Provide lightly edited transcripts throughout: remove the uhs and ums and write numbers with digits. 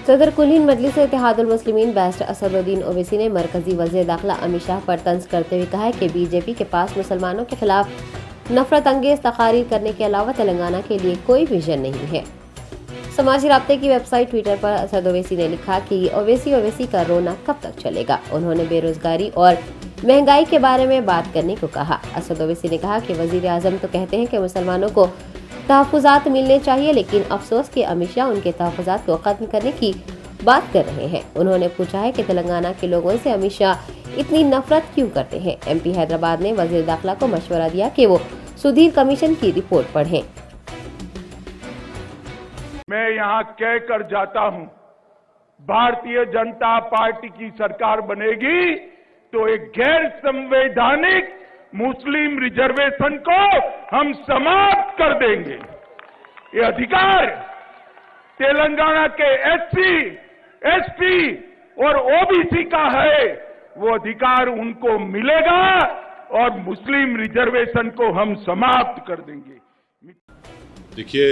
सदर कुलीन मजलिस इत्तेहादुल मुस्लिमीन बैरिस्टर असदुद्दीन ओवैसी ने मरकजी वज़ीर दाखिला अमित शाह पर तंज करते हुए कहा है कि बीजेपी के पास मुसलमानों के खिलाफ नफरत अंगेज तकारीर करने के अलावा तेलंगाना के लिए कोई विजन नहीं है। समाजी राब्ते की वेबसाइट ट्विटर पर असद ओवैसी ने लिखा कि ओवैसी का रोना कब तक चलेगा। उन्होंने बेरोजगारी और महंगाई के बारे में बात करने को कहा। असद ओवैसी ने कहा कि वजीर आजम तो कहते हैं कि मुसलमानों को तहफ़्फ़ुज़ात मिलने चाहिए, लेकिन अफसोस कि अमित शाह उनके तहफ़्फ़ुज़ात को खत्म करने की बात कर रहे हैं। उन्होंने पूछा है कि तेलंगाना के लोगों से अमित शाह इतनी नफरत क्यों करते हैं। एमपी हैदराबाद ने वज़ीर दाखिला को मशवरा दिया कि वो सुधीर कमीशन की रिपोर्ट पढ़ें। मैं यहाँ कह कर जाता हूँ, भारतीय जनता पार्टी की सरकार बनेगी तो एक गैर संवैधानिक मुस्लिम रिजर्वेशन को हम समाप्त कर देंगे। ये अधिकार तेलंगाना के एससी, एसटी और ओबीसी का है, वो अधिकार उनको मिलेगा और मुस्लिम रिजर्वेशन को हम समाप्त कर देंगे। देखिए,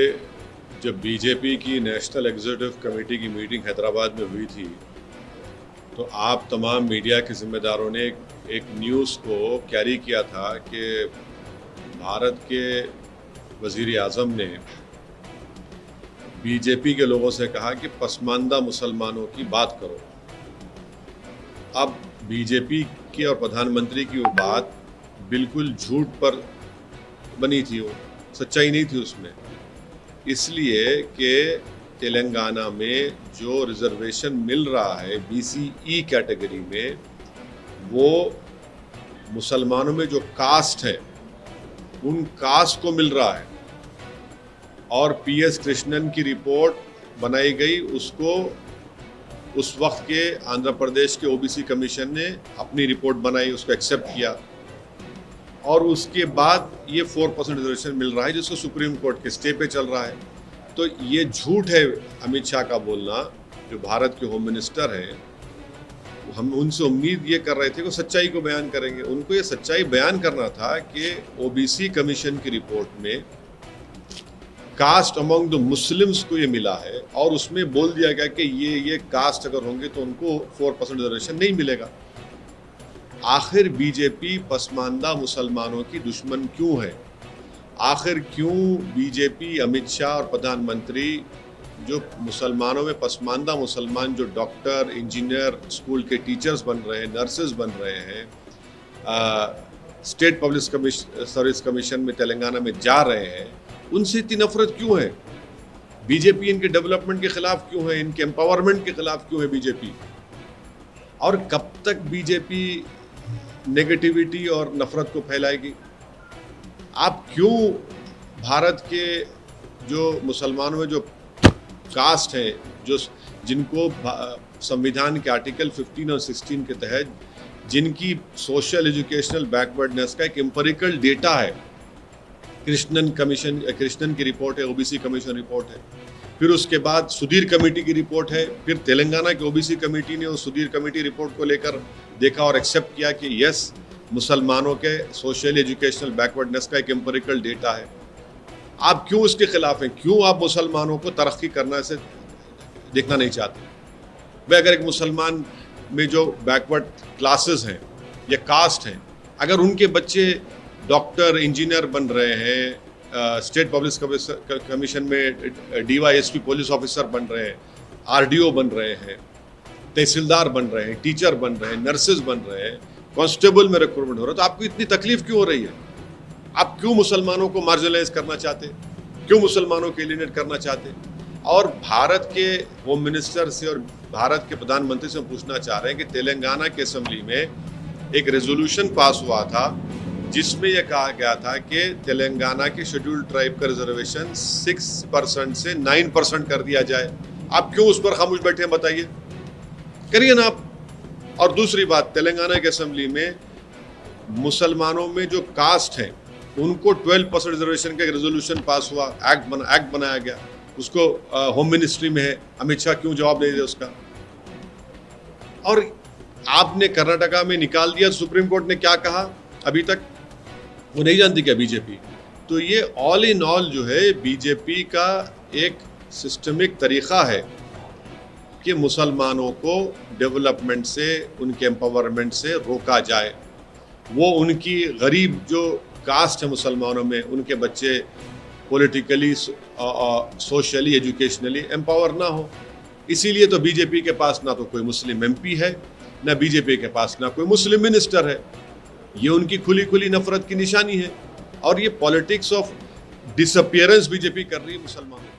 जब बीजेपी की नेशनल एग्जीक्यूटिव कमेटी की मीटिंग हैदराबाद में हुई थी तो आप तमाम मीडिया के जिम्मेदारों ने एक न्यूज़ को कैरी किया था कि भारत के वज़ीर आज़म ने बीजेपी के लोगों से कहा कि पसमानदा मुसलमानों की बात करो। अब बीजेपी की और प्रधानमंत्री की वो बात बिल्कुल झूठ पर बनी थी, वो सच्चाई नहीं थी उसमें, इसलिए कि तेलंगाना में जो रिजर्वेशन मिल रहा है बीसीई कैटेगरी में, वो मुसलमानों में जो कास्ट है उन कास्ट को मिल रहा है। और पीएस कृष्णन की रिपोर्ट बनाई गई, उसको उस वक्त के आंध्र प्रदेश के ओबीसी कमीशन ने अपनी रिपोर्ट बनाई, उसको एक्सेप्ट किया और उसके बाद ये 4% रिजर्वेशन मिल रहा है जिसको सुप्रीम कोर्ट के स्टे पे चल रहा है। तो ये झूठ है अमित शाह का बोलना, जो भारत के होम मिनिस्टर हैं। हम उनसे उम्मीद ये कर रहे थे कि सच्चाई को बयान करेंगे। उनको ये सच्चाई बयान करना था कि ओबीसी कमीशन की रिपोर्ट में कास्ट अमंग द मुस्लिम्स को ये मिला है और उसमें बोल दिया गया कि ये कास्ट अगर होंगे तो उनको 4% रिजर्वेशन नहीं मिलेगा। आखिर बीजेपी पसमानदा मुसलमानों की दुश्मन क्यों है? आखिर क्यों बीजेपी, अमित शाह और प्रधानमंत्री जो मुसलमानों में पसमानदा मुसलमान जो डॉक्टर, इंजीनियर, स्कूल के टीचर्स बन रहे हैं, नर्सेज बन रहे हैं, स्टेट पब्लिक सर्विस कमीशन में तेलंगाना में जा रहे हैं, उनसे इतनी नफरत क्यों है? बीजेपी इनके डेवलपमेंट के खिलाफ क्यों है? इनके एम्पावरमेंट के खिलाफ क्यों है बीजेपी? और कब तक बीजेपी नेगेटिविटी और नफरत को फैलाएगी? आप क्यों भारत के जो मुसलमानों में जो कास्ट हैं, जो जिनको संविधान के आर्टिकल 15 और 16 के तहत जिनकी सोशल एजुकेशनल बैकवर्डनेस का एक एम्पिरिकल डेटा है, कृष्णन की रिपोर्ट है, ओबीसी कमीशन रिपोर्ट है, फिर उसके बाद सुधीर कमेटी की रिपोर्ट है, फिर तेलंगाना की ओबीसी कमेटी ने उस सुधीर कमेटी रिपोर्ट को लेकर देखा और एक्सेप्ट किया कि यस, मुसलमानों के सोशल एजुकेशनल बैकवर्डनेस का एक एम्पिरिकल डेटा है। आप क्यों उसके खिलाफ हैं? क्यों आप मुसलमानों को तरक्की करना से देखना नहीं चाहते? भाई, अगर एक मुसलमान में जो बैकवर्ड क्लासेस हैं या कास्ट हैं, अगर उनके बच्चे डॉक्टर, इंजीनियर बन रहे हैं, स्टेट पब्लिक कमीशन में डीवाईएसपी पुलिस ऑफिसर बन रहे हैं, आरडीओ बन रहे हैं, तहसीलदार बन रहे हैं, टीचर बन रहे हैं, नर्सेज बन रहे हैं, कांस्टेबल में रिक्रूटमेंट हो रहा है, तो आपको इतनी तकलीफ क्यों हो रही है? आप क्यों मुसलमानों को मार्जिनलाइज करना चाहते? क्यों मुसलमानों को एलिनेट करना चाहते? और भारत के होम मिनिस्टर से और भारत के प्रधानमंत्री से हम पूछना चाह रहे हैं कि तेलंगाना की असेंबली में एक रेजोल्यूशन पास हुआ था जिसमें यह कहा गया था कि तेलंगाना के शेड्यूल्ड ट्राइब का रिजर्वेशन 6% से 9% कर दिया जाए। आप क्यों उस पर खामोश बैठे हैं? बताइए, करिए ना आप। और दूसरी बात, तेलंगाना की असेंबली में मुसलमानों में जो कास्ट हैं उनको 12% रिजर्वेशन का एक रेजोल्यूशन पास हुआ, एक्ट बनाया गया, उसको होम मिनिस्ट्री में है। अमित शाह क्यों जवाब नहीं दे उसका? और आपने कर्नाटका में निकाल दिया, सुप्रीम कोर्ट ने क्या कहा अभी तक वो नहीं जानती क्या बीजेपी? तो ये ऑल इन ऑल जो है बीजेपी का एक सिस्टमिक तरीका है कि मुसलमानों को डेवलपमेंट से, उनके एम्पावरमेंट से रोका जाए। वो उनकी गरीब जो कास्ट है मुसलमानों में, उनके बच्चे पॉलिटिकली, सोशली, एजुकेशनली एम्पावर ना हो। इसीलिए तो बीजेपी के पास ना तो कोई मुस्लिम एमपी है, ना बीजेपी के पास ना कोई मुस्लिम मिनिस्टर है। ये उनकी खुली खुली नफरत की निशानी है और ये पॉलिटिक्स ऑफ डिसअपियरेंस बीजेपी कर रही है मुसलमानों।